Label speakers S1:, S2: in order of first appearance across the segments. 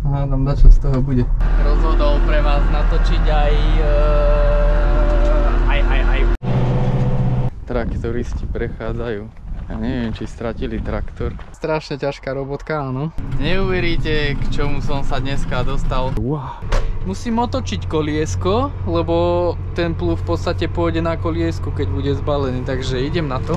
S1: Hádam, dačo z toho bude. Rozhodol pre vás natočiť aj traktoristi prechádzajú. Ja neviem, či stratili traktor. Strašne ťažká robotka, áno. Neuveríte, k čomu som sa dneska dostal. Wow. Musím otočiť koliesko, lebo ten plúh v podstate pôjde na koliesku, keď bude zbalený, takže idem na to.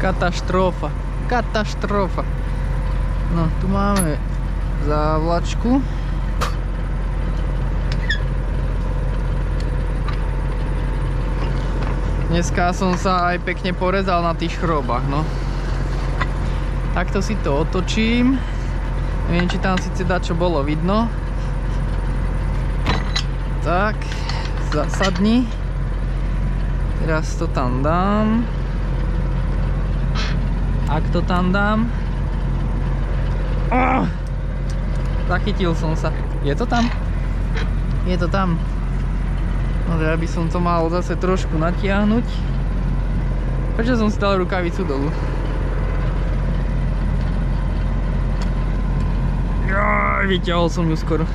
S1: Katastrofa, katastrofa. No, tu máme závlačku. Dneska som sa aj pekne porezal na tých chrobách, no. Takto si to otočím. Neviem, či tam síce dačo bolo vidno. Tak, zasadni. Teraz to tam dám. Ak to tam dám. Zachytil som sa. Je to tam? Je to tam. No, ja by som to mal zase trošku natiahnuť. Prečo som si dal rukavicu dolu? Vyťahol som ju skoro.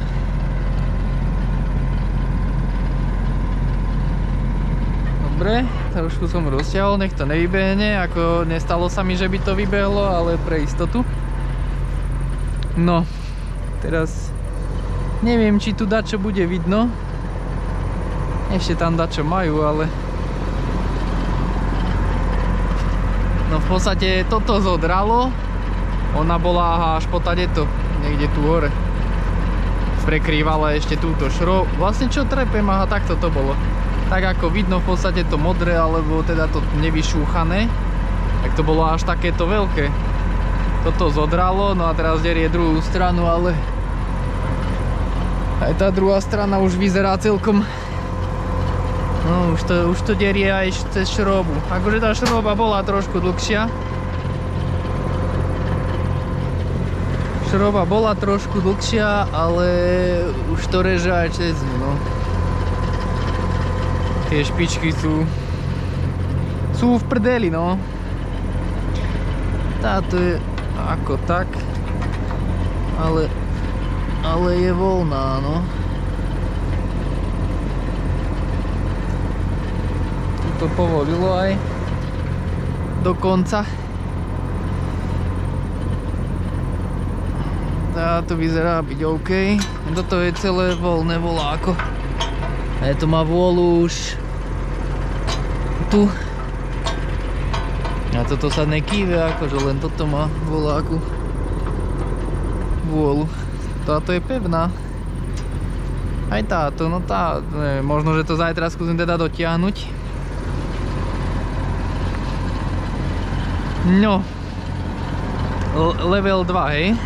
S1: Dobre, trošku som rozťahol, nech to nevybehne, ako nestalo sa mi, že by to vybehlo, ale pre istotu. No, teraz neviem, či tu dačo bude vidno. Ešte tam dačo majú, ale no v podstate toto zodralo. Ona bola až po tadeto, niekde tu hore. Prekrývala ešte túto šrob. Vlastne čo trepem, aha, takto to bolo. Tak ako vidno v podstate to modré, alebo teda to nevyšúchané, tak to bolo až takéto veľké. Toto zodralo, no a teraz derie druhú stranu, ale aj tá druhá strana už vyzerá celkom. No už to derie aj cez šrobu. Akože tá šroba bola trošku dlhšia. Šroba bola trošku dlhšia, ale už to reže aj cez ňu, no. Tie špičky sú v prdeli, no. Táto je ako tak, ale je voľná, no. Tu to povolilo aj do konca. Táto vyzerá byť OK. Toto je celé voľné voláko. A to má vôľu už tu. A toto sa nekýve, akože len toto má voláku vôľu. Táto je pevná. Aj táto, no tá, možno, že to zajtra skúsim teda dotiahnuť. No. Level 2, hej.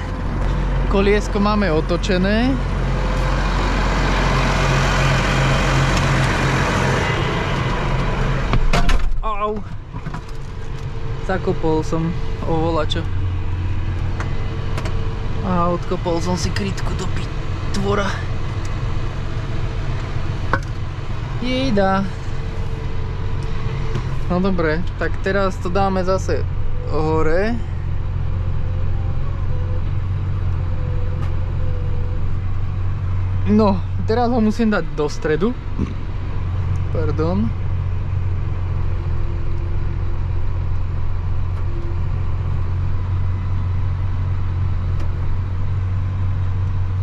S1: Koliesko máme otočené. Au. Zakopol som o volačo. A odkopol som si krytku do tvora. Jejda. No dobre, tak teraz to dáme zase hore. No, teraz ho musím dať do stredu. Pardon.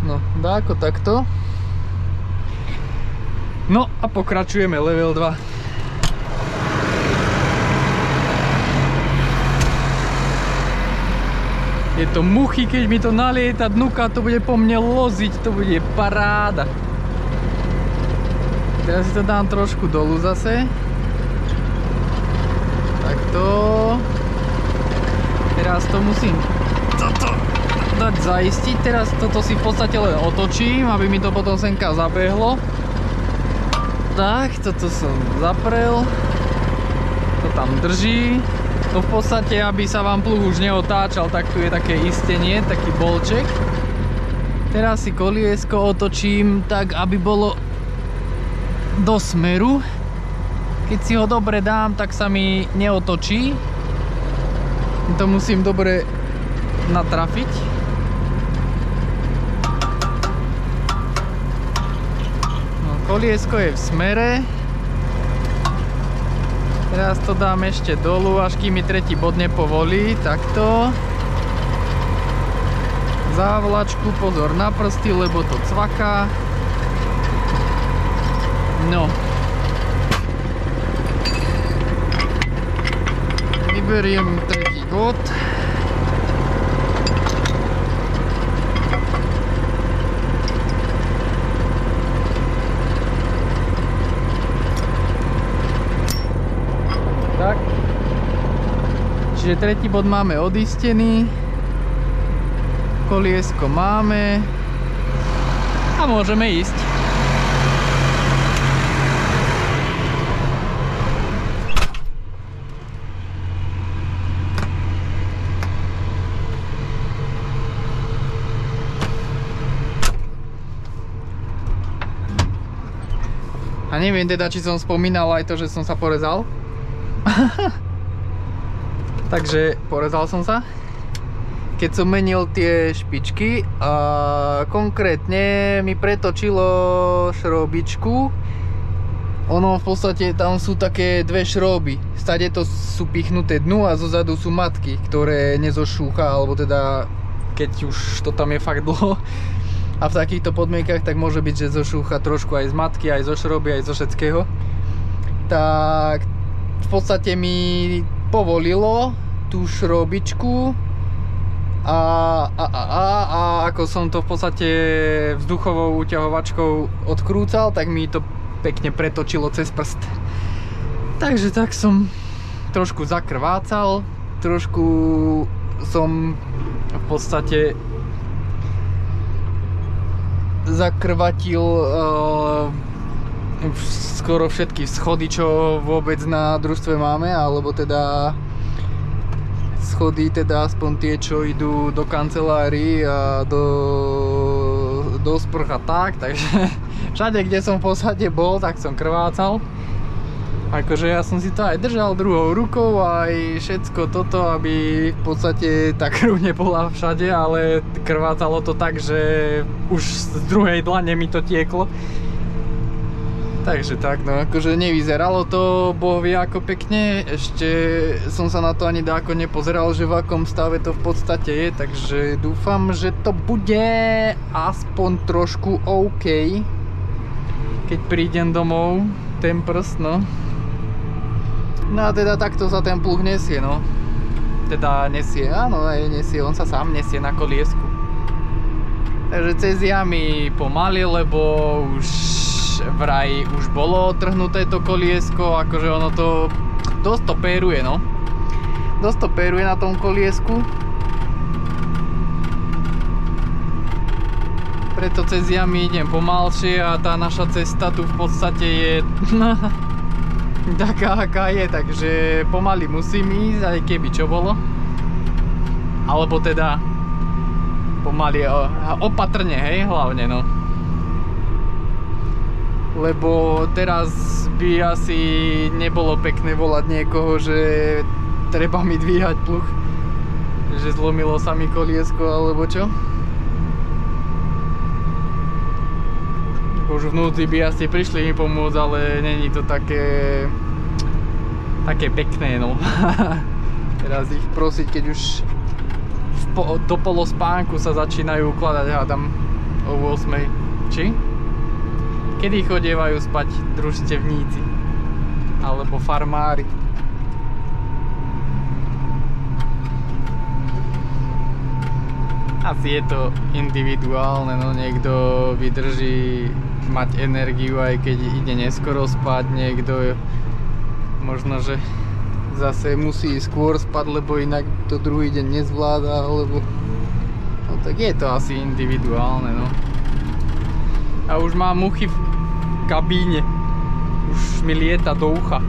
S1: No, dá ako takto. No a pokračujeme level 2. Je to muchy, keď mi to nalieta dnuka, to bude po mne loziť, to bude paráda. Teraz si to dám trošku dolu zase. Takto. Teraz to musím toto dať zaistiť. Teraz toto si v podstate len otočím, aby mi to potom senka zabehlo. Tak, toto som zaprel. To tam drží. No v podstate, aby sa vám pluh už neotáčal, tak tu je také istenie, taký bolček. Teraz si koliesko otočím tak, aby bolo do smeru. Keď si ho dobre dám, tak sa mi neotočí. To musím dobre natrafiť. No, koliesko je v smere. Teraz to dám ešte dolu, až kým mi tretí bod nepovolí. Takto. Závlačku, pozor na prsty, lebo to cvaká. No. Vyberiem tretí bod. Tak. Čiže tretí bod máme odistený. Koliesko máme. A môžeme ísť. A neviem teda, či som spomínal aj to, že som sa porezal. Takže porezal som sa. Keď som menil tie špičky a konkrétne mi pretočilo šrobičku. Ono v podstate tam sú také dve šroby. Stade to sú pichnuté dnu a zozadu sú matky, ktoré nezošúcha, alebo teda keď už to tam je fakt dlho a v takýchto podmienkach, tak môže byť, že zošúcha trošku aj z matky, aj zo šroby, aj zo všetkého. Tak v podstate mi povolilo tú šrobičku a ako som to v podstate vzduchovou uťahovačkou odkrúcal, tak mi to pekne pretočilo cez prst. Takže tak som trošku zakrvácal, trošku som v podstate zakrvatil skoro všetky schody, čo vôbec na družstve máme, alebo teda schody, teda aspoň tie, čo idú do kancelárií a do sprch a tak, takže všade, kde som v podstate bol, tak som krvácal. Akože ja som si to aj držal druhou rukou, aj všetko toto, aby v podstate tá krv nebola všade, ale krvácalo to tak, že už z druhej dlane mi to tieklo. Takže tak, no akože nevyzeralo to, Boh vie ako pekne, ešte som sa na to ani dáko nepozeral, že v akom stave to v podstate je, takže dúfam, že to bude aspoň trošku OK, keď prídem domov, ten prst, no. No a teda takto sa ten pluh nesie, no. Teda nesie, áno, aj nesie, on sa sám nesie na koliesku. Takže cez jamy pomaly, lebo už vraj už bolo otrhnuté to koliesko, akože ono to dosť to péruje, no. Dosť to péruje na tom koliesku. Preto cez jamy idem pomalšie a tá naša cesta tu v podstate je taká, aká je, takže pomaly musím ísť, aj keby čo bolo. Alebo teda pomaly opatrne, hej, hlavne, no. Lebo teraz by asi nebolo pekné volať niekoho, že treba mi dvíhať pluh, že zlomilo sa mi koliesko alebo čo. Už vnúci by asi prišli mi pomôcť, ale není to také pekné, no. Teraz ich prosiť, keď už do polospánku sa začínajú ukladať, hádam o 8. Či? Kedy chodievajú spať družstevníci alebo farmári? Asi je to individuálne, no niekto vydrží mať energiu aj keď ide neskoro spať, niekto možno, že zase musí skôr spať, lebo inak to druhý deň nezvláda, alebo no tak je to asi individuálne, no. A už mám muchy v kabíne. Už mi lieta do ucha.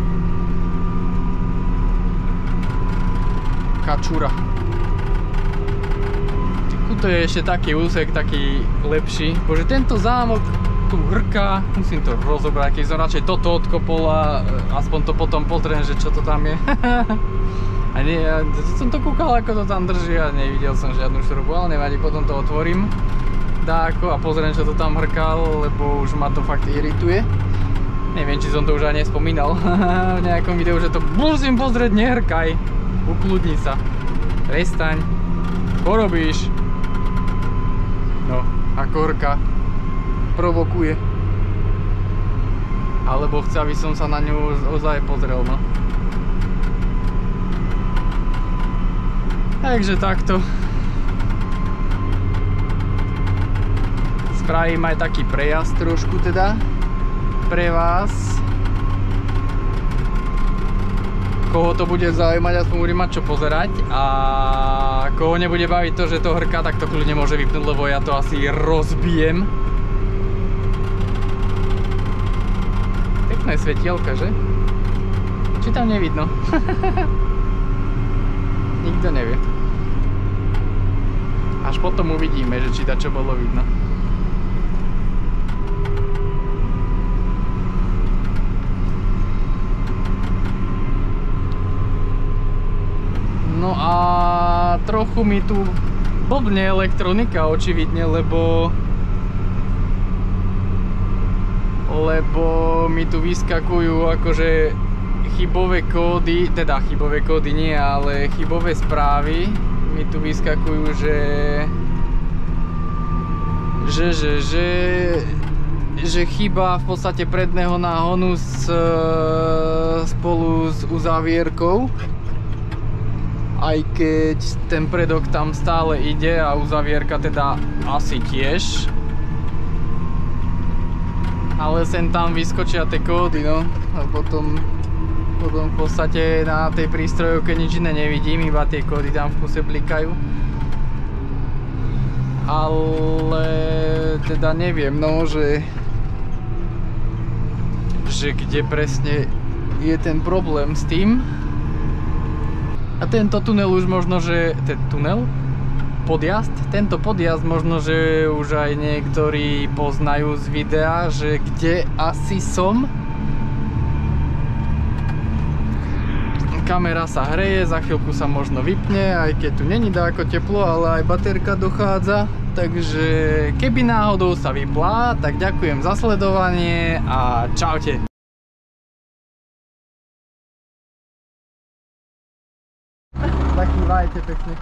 S1: Kačura. Tu je ešte taký úsek, taký lepší. Bože, tento zámok tu hrká, musím to rozobrať, keď som radšej toto odkopol a aspoň to potom pozriem, že čo to tam je. A nie, ja som to kúkal, ako to tam drží a nevidel som žiadnu šrobu, ale nevadí, potom to otvorím dáko a pozriem, čo to tam hrkal, lebo už ma to fakt irituje. Neviem, či som to už aj nespomínal v nejakom videu, že to musím pozrieť, nehrkaj, ukludni sa, prestaň, porobíš. No, ako hrka, provokuje. Alebo chce, aby som sa na ňu ozaj pozrel, no. Takže takto. Spravím aj taký prejazd trošku teda pre vás. Koho to bude zaujímať, aspoň budem mať čo pozerať, a koho nebude baviť to, že to hrká, tak to kľudne môže vypnúť, lebo ja to asi rozbijem. Pekné svetielka, že? Či tam nevidno? Nikto nevie. Až potom uvidíme, že či čo bolo vidno. No a trochu mi tu blbne elektronika očividne, lebo mi tu vyskakujú akože chybové kódy, teda chybové kódy nie, ale chybové správy mi tu vyskakujú, že chyba v podstate predného náhonu spolu s uzavierkou, aj keď ten predok tam stále ide a uzavierka teda asi tiež, ale sem tam vyskočia tie kódy, no, a potom v podstate na tej prístrojovke nič iné nevidím, iba tie kódy tam v kuse blikajú. Ale teda neviem, no, že kde presne je ten problém s tým. A tento tunel už možno, že tento podjazd možno, že už aj niektorí poznajú z videa, že kde asi som. Kamera sa hreje, za chvíľku sa možno vypne, aj keď tu není dáko teplo, ale aj baterka dochádza. Takže keby náhodou sa vypla, tak ďakujem za sledovanie a čaute. Zakývajte pekne.